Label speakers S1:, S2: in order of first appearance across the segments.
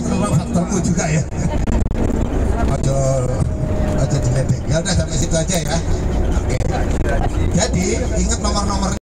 S1: terlalu faktorku juga ya. Aja diledek. Ya udah sampai situ aja ya. Oke. Jadi ingat nomor-nomor.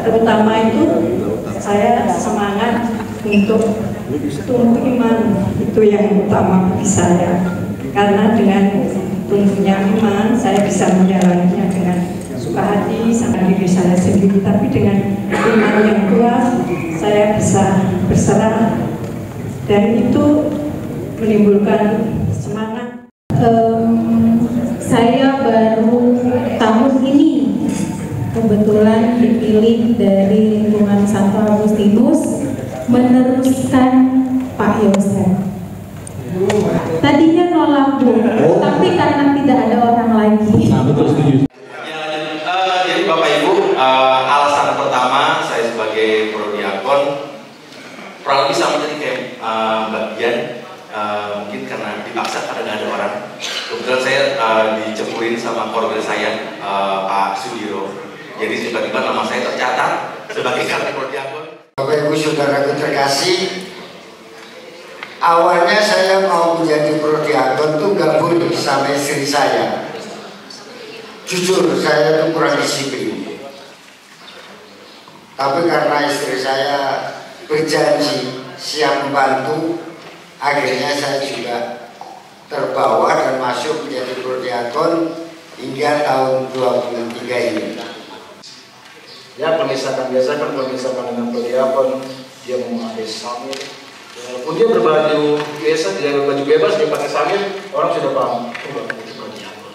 S2: Terutama itu saya semangat untuk tumbuh iman, itu yang utama bagi saya, karena dengan tumbuhnya iman saya bisa menjalaninya dengan suka hati sama diri saya sendiri, tapi dengan iman yang kuat saya bisa berserah dan itu menimbulkan semangat.
S3: Saya baru tahun ini kebetulan dipilih dari lingkungan Santo Agustinus meneruskan Pak Yosef. Tadinya nolak Bu, tapi karena tidak ada orang lagi.
S4: Nah, betul, setuju.
S5: Jadi Bapak Ibu, alasan pertama saya sebagai prodiakon kurang lebih sama tadi kayak Mbak Dian, mungkin karena dipaksa karena nggak ada orang. Kebetulan saya dicepurin sama keluarga saya, Pak Sudiro. Jadi tiba-tiba nama saya tercatat sebagai kartu prodiakon.
S6: Bapak Ibu Saudaraku terkasih, awalnya saya mau menjadi prodiakon tuh gak boleh sama istri saya. Jujur saya tuh kurang disiplin. Tapi karena istri saya berjanji siap membantu, akhirnya saya juga terbawa dan masuk menjadi prodiakon hingga tahun 2023 ini.
S4: Ya, pemisahan biasa kan pemisahan dengan prodiakon, dia memakai samir. Walaupun dia berbaju biasa, dia berbaju bebas, dia pakai samir, orang sudah paham. Oh, itu prodiakon.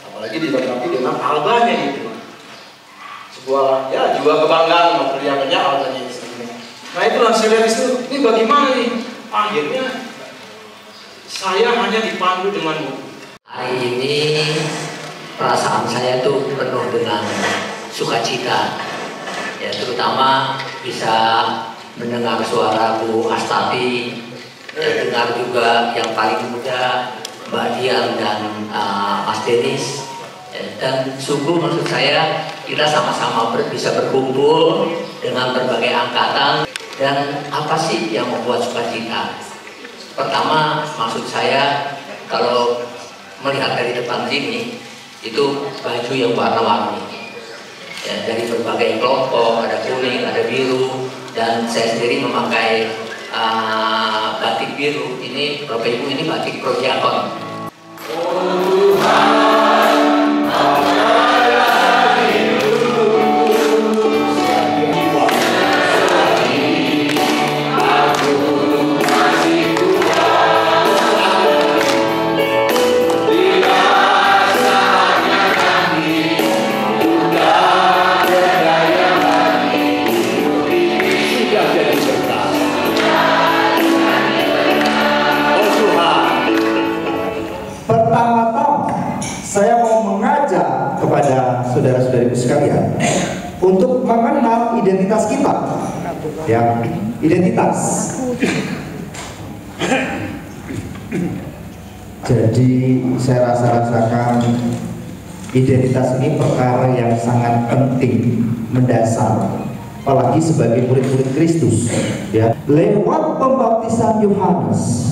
S4: Apalagi dilengkapi dengan albanya itu. Sebuah ya juga kebanggaan prodiakonnya albanya itu. Nah itu langsung lihat itu, ini bagaimana nih? Akhirnya saya hanya dipandu dengan buku.
S7: Hari ini perasaan saya tuh penuh dengan sukacita, ya terutama bisa mendengar suara Bu Astafi, dengar juga yang paling muda Mbak Dian dan Mas Denis, dan sungguh maksud saya kita sama-sama bisa berkumpul dengan berbagai angkatan. Dan apa sih yang membuat sukacita? Pertama maksud saya kalau melihat dari depan sini itu baju yang warna-warni. Ya, dari berbagai kelompok, ada kuning, ada biru, dan saya sendiri memakai batik biru. Ini Bapak Ibu, ini batik prodiakon.
S8: kepada saudara-saudariku sekalian untuk mengenal identitas kita, ya, identitas. Jadi saya rasakan identitas ini perkara yang sangat penting, mendasar, apalagi sebagai murid-murid Kristus, ya. Lewat pembaptisan Yohanes,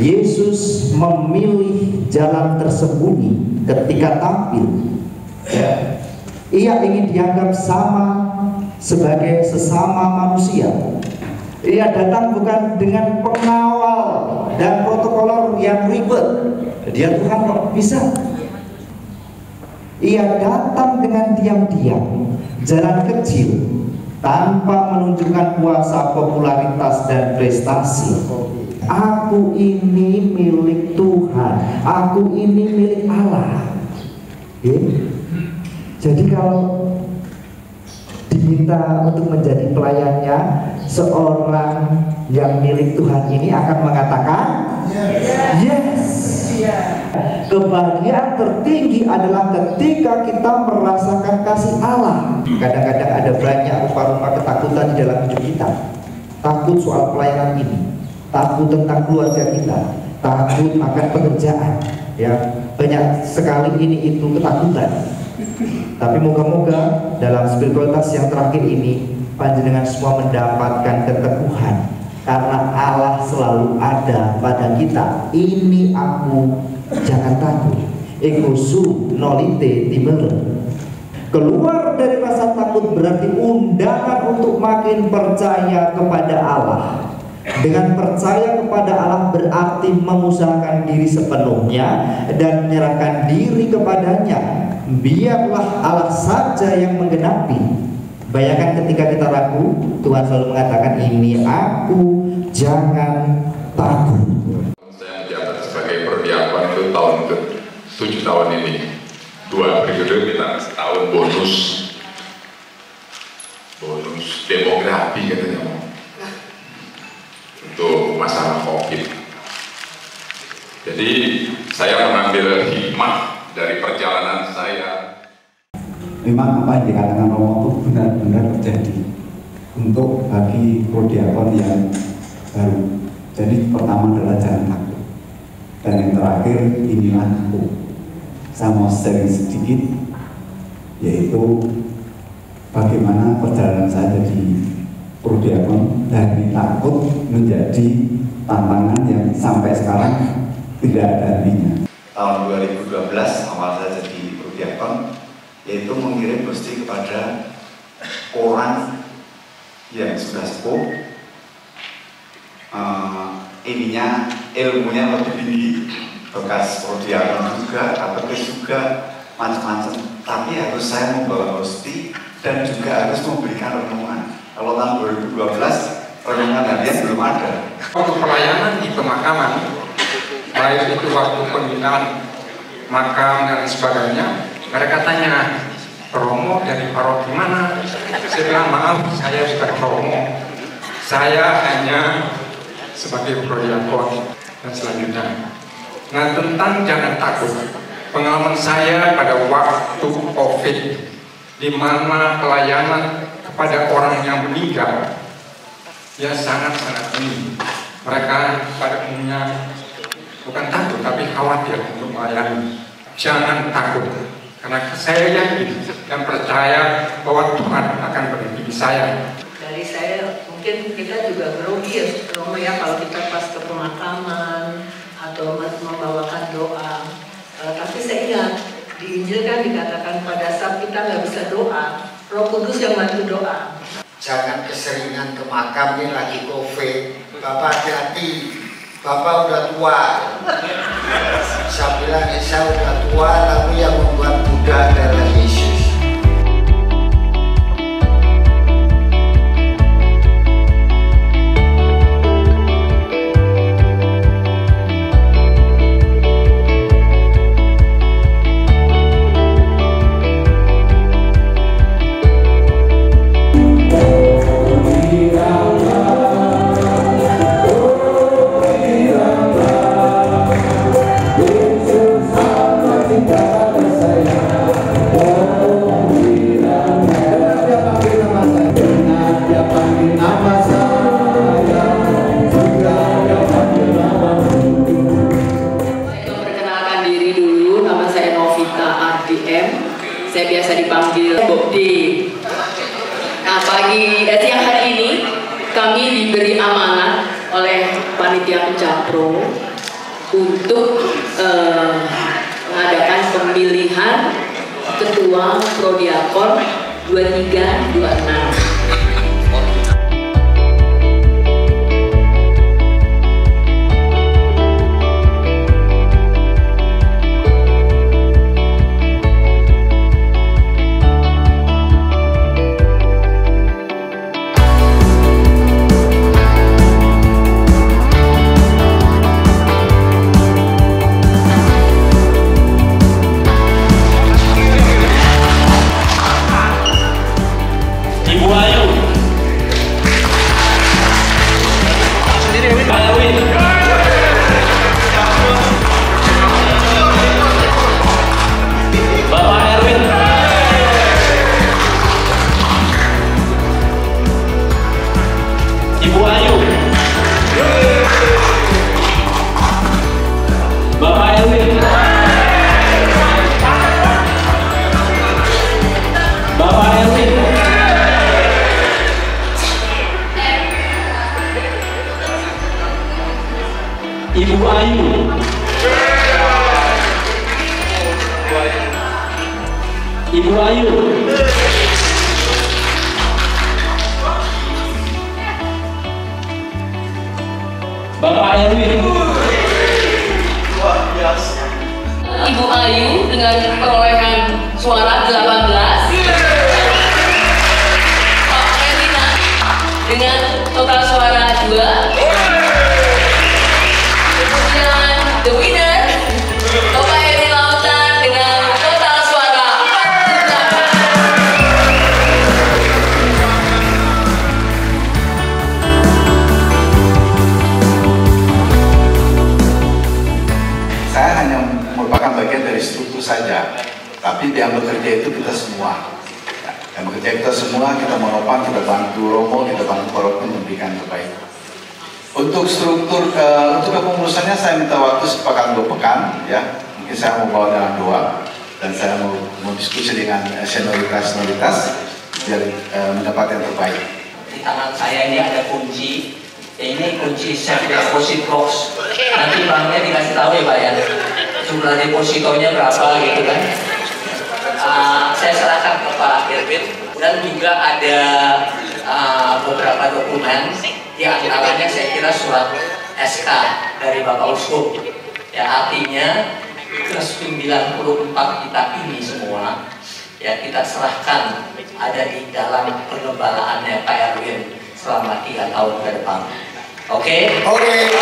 S8: Yesus memilih jalan tersembunyi ketika tampil, ya. Ia ingin dianggap sama sebagai sesama manusia. Ia datang bukan dengan pengawal dan protokoler yang ribet. Dia Tuhan kok bisa. Ia datang dengan diam-diam, jalan kecil, tanpa menunjukkan kuasa, popularitas, dan prestasi. Aku ini milik Tuhan, aku ini milik Allah. Jadi kalau diminta untuk menjadi pelayannya, seorang yang milik Tuhan ini akan mengatakan yes. Kebahagiaan tertinggi adalah ketika kita merasakan kasih Allah. Kadang-kadang ada banyak rupa-rupa ketakutan di dalam hidup kita. Takut soal pelayanan ini, takut tentang keluarga kita, takut akan pekerjaan, ya. Banyak sekali ini itu ketakutan. Tapi moga-moga dalam spiritualitas yang terakhir ini panjenengan semua mendapatkan keteguhan, karena Allah selalu ada pada kita. Ini aku, jangan takut. Ego su nolite timere. Keluar dari rasa takut berarti undangan untuk makin percaya kepada Allah. Dengan percaya kepada Allah berarti mengusahakan diri sepenuhnya dan menyerahkan diri kepadanya. Biarlah Allah saja yang menggenapi. Bayangkan ketika kita ragu, Tuhan selalu mengatakan, ini aku, jangan takut.
S9: Saya menjabat sebagai perdiakon itu tahun ke-7 tahun ini. 2 periode kita setahun bonus demografi katanya, untuk masalah COVID. Jadi saya mengambil hikmah dari perjalanan saya.
S10: Memang apa yang dikatakan Romo itu benar-benar terjadi untuk bagi prodiakon yang baru. Jadi pertama adalah jangan takut, dan yang terakhir inilah aku. Saya mau sharing sedikit, yaitu bagaimana perjalanan saya jadi prodiakon dari takut menjadi tantangan yang sampai sekarang tidak ada artinya.
S11: Tahun 2012 awal saya jadi prodiakon, yaitu mengirim mesti kepada orang yang sudah sepuh, ilmunya lebih tinggi, bekas prodiakon juga, katekis juga, macam-macam. Tapi harus saya membawa hosti dan juga harus memberikan renungan. Kalau tahun 2012 renungan harian belum ada.
S12: Waktu pelayanan di pemakaman, baik itu waktu pembinaan makam dan sebagainya, mereka tanya, Romo dari paroki mana? Saya bilang, maaf, saya bukan Romo, saya hanya sebagai prodiakon. Dan selanjutnya, nah tentang jangan takut, pengalaman saya pada waktu COVID, di mana pelayanan kepada orang yang meninggal, ya sangat-sangat ini. Mereka pada umumnya bukan takut, tapi khawatir untuk melayani. Jangan takut, karena saya yakin dan percaya bahwa Tuhan akan melindungi saya.
S13: Dari saya, mungkin kita juga grogi ya, Romo ya, kalau kita pas ke pemakaman atau membawakan doa. Tapi saya ingat, di Injil kan dikatakan pada saat kita nggak bisa doa, Roh Kudus yang bantu doa.
S6: Jangan keseringan ke makam, ini lagi COVID. Bapak hati-hati, Bapak udah tua. Saya bilang, saya udah tua, tapi yang membuat muda adalah Yesus.
S14: Yesus sama kita. BM. Saya biasa dipanggil Bokdi. Nah, siang hari ini kami diberi amanah oleh panitia Pencapro untuk mengadakan pemilihan ketua Prodiakon 2326.
S15: Ibu Ayu, Ibu Ayu, Bapak Erwin,
S14: Ibu Ayu dengan perolehan suara 18, Pak Erwina dengan total suara 2. The winner, Bapak Eri Lautan dengan total suara
S11: 48. Saya hanya merupakan bagian dari struktur saja, tapi yang bekerja itu kita semua. Yang bekerja kita semua, kita menopang, kita bantu Romo, kita bantu Parokin memberikan terbaik. Untuk struktur, untuk kepengurusannya saya minta waktu sepekan 2 pekan, ya. Mungkin saya mau bawa dalam doa dan saya mau diskusi dengan senioritas biar mendapat yang terbaik.
S7: Di tangan saya ini ada kunci, ini kunci safe deposit box. Nanti banknya dikasih tahu ya Pak ya, jumlah depositonya berapa gitu kan. Saya serahkan ke Pak Erwin dan juga ada beberapa dokumen. Di antaranya saya kira surat SK dari Bapak Uskup, ya artinya ke-94 kita ini semua ya kita serahkan ada di dalam pengembalaannya Pak Erwin selama 3 tahun ke depan. Oke? Oke.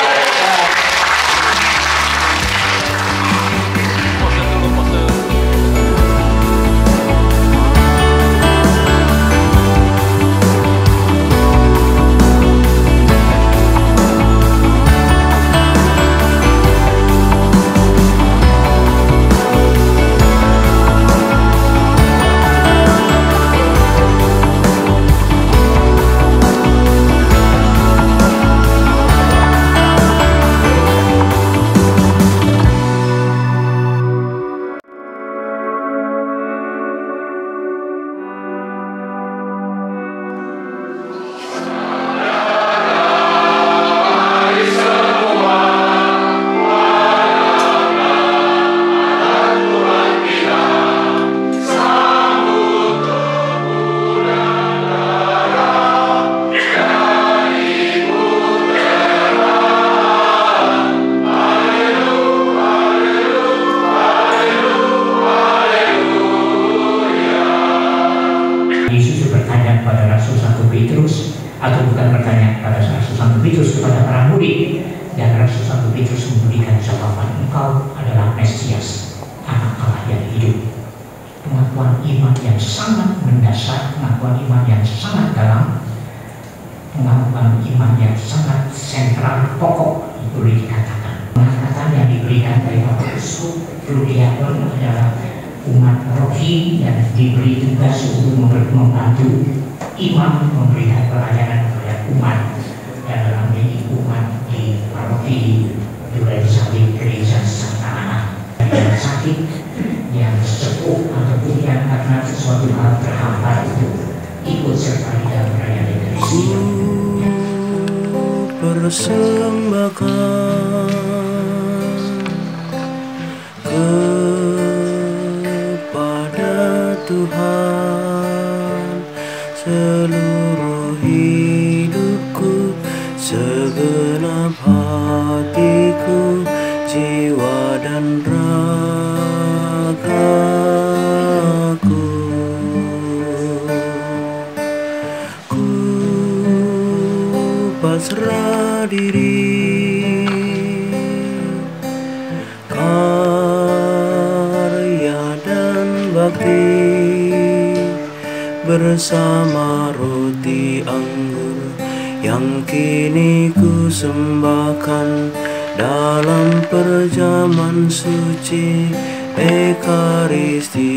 S16: atau bukan bertanya kepada Rasul Santo Petrus kepada para murid, dan Rasul Santo Petrus memberikan jawaban, engkau adalah Mesias, anak Allah yang hidup. Pengakuan iman yang sangat mendasar, pengakuan iman yang sangat dalam, pengakuan iman yang sangat sentral, pokok boleh dikatakan. Pengangkatan yang diberikan dari Bapak Uskup Prodiakon adalah umat rohi yang diberi tugas untuk membantu imam memberikan pelayanan kepada umat, dan dalam ini umat di paroki Duren Sawit Gereja Santa Ana. yang sakit, yang sepuh ataupun yang karena sesuatu hal terhampar itu ikut serta di dalam perayaan Ekaristi.
S17: Persembahkan kepada Tuhan seluruh hidupku, segenap hatiku, jiwa dan ragaku. Ku pasrah diri, karya dan bakti bersama roti anggur yang kini ku sembahkan dalam perjamuan suci Ekaristi.